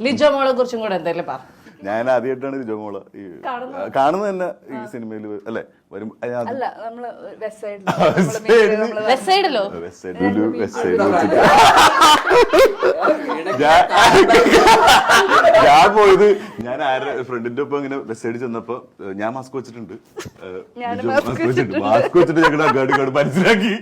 ലിജോ മോളെ കുറിച്ചും കൂടെ എന്തെങ്കിലും പറ. ഞാൻ ആദ്യമായിട്ടാണ് ലിജോ മോള് കാണുന്നത് തന്നെ ഈ സിനിമയിൽ അല്ലെ വരും. ഞാൻ പോയത് ഞാൻ ആരുടെ ഫ്രണ്ടിന്റെ ഒപ്പം ഇങ്ങനെ വെസ്റ്റ് സൈഡിൽ ചെന്നപ്പോ ഞാൻ മാസ്ക് വെച്ചിട്ടുണ്ട്, മാസ്ക് വെച്ചിട്ട് ഞങ്ങളുടെ അങ്ങാട് മനസ്സിലാക്കി.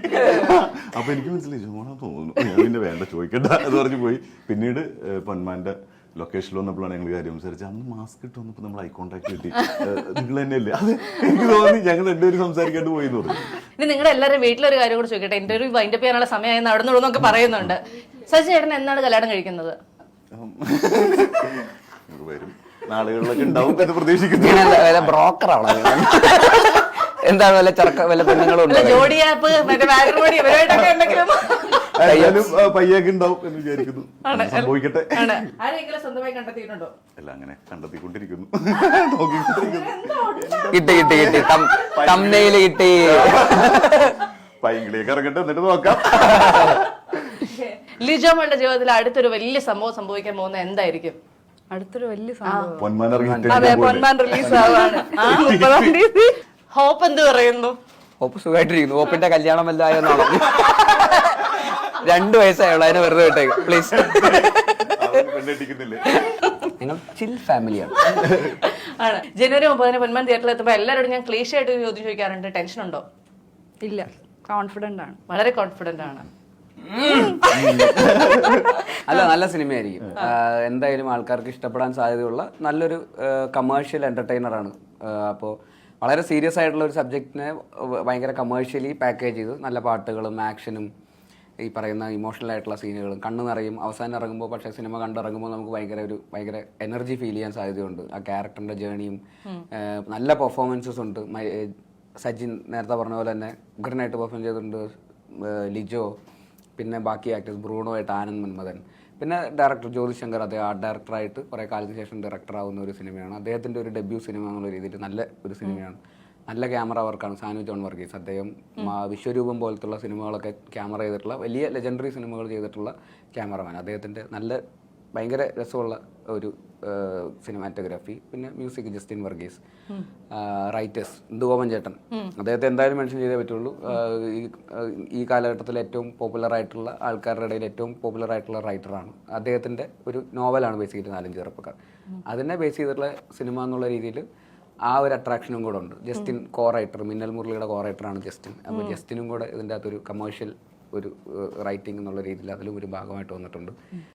അപ്പൊ എനിക്ക് മനസ്സിലായി ലിജോ മോളാന്ന് തോന്നുന്നു. ഞാൻ പിന്നെ വേണ്ട ചോദിക്കണ്ട എന്ന് പറഞ്ഞു പോയി. പിന്നീട് പൊന്മാന്റെ ലൊക്കേഷനിൽ വന്നപ്പോഴാണ് ഞങ്ങൾ കാര്യം സംസാരിച്ചത്. അന്ന് മാസ്ക് ഇട്ട് വന്നപ്പോൾ നമ്മൾ ഐ കോൺടാക്ട് കിട്ടി. നിങ്ങൾ തന്നെയല്ലേ അത് എനിക്ക് തോന്നി. ഞങ്ങൾ രണ്ടുപേരും സംസാരിക്കാണ്ട് പോയി എന്ന് പറഞ്ഞു. ഇനി നിങ്ങളുടെ എല്ലാവരും വീട്ടിലൊരു കാര്യം കൂടെ ചോദിക്കട്ടെ. ഇന്റർവ്യൂ വൈൻഡപ്പ് ചെയ്യാനുള്ള സമയമായി നടന്നുള്ളൂന്നൊക്കെ പറയുന്നുണ്ട്. സജി ചേട്ടൻ എന്നാണ് കല്യാണം കഴിക്കുന്നത്? വരും നാളുകളിലൊക്കെ ഉണ്ടാവും എന്ന് പ്രതീക്ഷിക്കുന്നു. ബ്രോക്കറാണോ എന്താണ് വല്ല ചർക്ക വല്ല പെണ്ണുങ്ങളും ജോഡി ആപ്പ് ഇവരായിട്ടൊക്കെ എന്തെങ്കിലും പയ്യൊക്കെ ഉണ്ടാവും എന്ന് വിചാരിക്കുന്നു. സംഭവിക്കട്ടെ. ആരെങ്കിലും സ്വന്തമായി കണ്ടെത്തിയിട്ടുണ്ടോ? അല്ല, അങ്ങനെ കണ്ടെത്തിക്കൊണ്ടിരിക്കുന്നു. കിട്ടി കിട്ടി കിട്ടി തംബ്നെയിൽ കിട്ടി. പൈങ്കിളിയൊക്കെ ഇറങ്ങട്ടെ, എന്നിട്ട് നോക്കാം. ലിജോ മോളുടെ ജീവിതത്തിൽ അടുത്തൊരു വലിയ സംഭവം സംഭവിക്കാൻ പോകുന്നത് എന്തായിരിക്കും? അടുത്തൊരു വലിയ സംഭവം പൊന്മാൻ റിലീസ് ആവാണ് 30-ാം തീയതി. ഹോപ്പ് എന്ത് പറയുന്നു? ഹോപ്പ് സുഖമായിട്ടിരിക്കുന്നു. ഹോപ്പിന്റെ കല്യാണം വല്ലായെന്നാണോ? 2 വയസ്സായുള്ളൂ, അതിനെ വെറുതെ വിട്ടേക്ക് പ്ലീസ്. നിങ്ങൾ ചിൽ ഫാമിലിയാണ്. ആണ്. ജനുവരി 30 പൊന്മാൻ തിയേറ്ററിൽ എത്തുമ്പോൾ എല്ലാവരോടും ഞാൻ ക്ലീഷ ആയിട്ട് ചോദ്യം ചോദിക്കാറുണ്ട്. ടെൻഷൻ ഉണ്ടോ? ഇല്ല, കോൺഫിഡന്റ് ആണ്. വളരെ കോൺഫിഡന്റ് ആണ്. അല്ല, നല്ല സിനിമയായിരിക്കും. എന്തായാലും ആൾക്കാർക്ക് ഇഷ്ടപ്പെടാൻ സാധ്യതയുള്ള നല്ലൊരു കമേഴ്ഷ്യൽ എന്റർടൈനർ ആണ്. അപ്പോൾ വളരെ സീരിയസ് ആയിട്ടുള്ള ഒരു സബ്ജക്റ്റിനെ ഭയങ്കര കമേഴ്ഷ്യലി പാക്കേജ് ചെയ്ത് നല്ല പാട്ടുകളും ആക്ഷനും ഈ പറയുന്ന ഇമോഷണൽ ആയിട്ടുള്ള സീനുകളും കണ്ണു നിറയും. അവസാനം ഇറങ്ങുമ്പോൾ പക്ഷേ സിനിമ കണ്ടിറങ്ങുമ്പോൾ നമുക്ക് ഭയങ്കര എനർജി ഫീൽ ചെയ്യാൻ സാധ്യതയുണ്ട്. ആ ക്യാരക്ടറിന്റെ ജേണിയും നല്ല പെർഫോമൻസസ് ഉണ്ട്. സജിൻ നേരത്തെ പറഞ്ഞ പോലെ തന്നെ ഉഗ്രനായിട്ട് പെർഫോം ചെയ്തിട്ടുണ്ട്. ലിജോ, പിന്നെ ബാക്കി ആക്ടേഴ്സ് ബ്രൂണോ ആയിട്ട് ആനന്ദ് മന്മഥൻ, പിന്നെ ഡയറക്ടർ ജ്യോതി ശങ്കർ, അദ്ദേഹം ആർട്ട് ഡയറക്ടറായിട്ട് കുറേ കാലത്തിന് ശേഷം ഡയറക്ടർ ആവുന്ന ഒരു സിനിമയാണ്. അദ്ദേഹത്തിൻ്റെ ഒരു ഡെബ്യൂ സിനിമ എന്നുള്ള രീതിയിൽ നല്ല ഒരു സിനിമയാണ്. നല്ല ക്യാമറ വർക്കാണ്. സാനു ജോൺ വർഗീസ്, അദ്ദേഹം വിശ്വരൂപം പോലത്തുള്ള സിനിമകളൊക്കെ ക്യാമറ ചെയ്തിട്ടുള്ള വലിയ ലെജൻഡറി സിനിമകൾ ചെയ്തിട്ടുള്ള ക്യാമറമാൻ. അദ്ദേഹത്തിൻ്റെ ഭയങ്കര രസമുള്ള ഒരു സിനിമാറ്റോഗ്രാഫി. പിന്നെ music Justin Varghese. Writers Indugopan ചേട്ടൻ, അദ്ദേഹത്തെ എന്തായാലും മെൻഷൻ ചെയ്തേ പറ്റുള്ളൂ. ഈ കാലഘട്ടത്തിൽ ഏറ്റവും പോപ്പുലർ ആയിട്ടുള്ള ആൾക്കാരുടെ ഇടയിൽ ഏറ്റവും പോപ്പുലർ ആയിട്ടുള്ള റൈറ്ററാണ്. അദ്ദേഹത്തിൻ്റെ ഒരു നോവലാണ് ബേസിക്കലി 4 ചെറുപ്പക്കാർ. അതിനെ ബേസ് ചെയ്തിട്ടുള്ള സിനിമ എന്നുള്ള രീതിയിൽ ആ ഒരു അട്രാക്ഷനും കൂടെ ഉണ്ട്. ജസ്റ്റിൻ കോ റൈറ്റർ, മിന്നൽ മുരളിയുടെ കോ റൈറ്ററാണ് ജസ്റ്റിൻ. അപ്പോൾ ജസ്റ്റിനും കൂടെ ഇതിൻ്റെ അകത്തൊരു കമേഴ്ഷ്യൽ ഒരു റൈറ്റിംഗ് എന്നുള്ള രീതിയിൽ അതിലും ഒരു ഭാഗമായിട്ട് വന്നിട്ടുണ്ട്.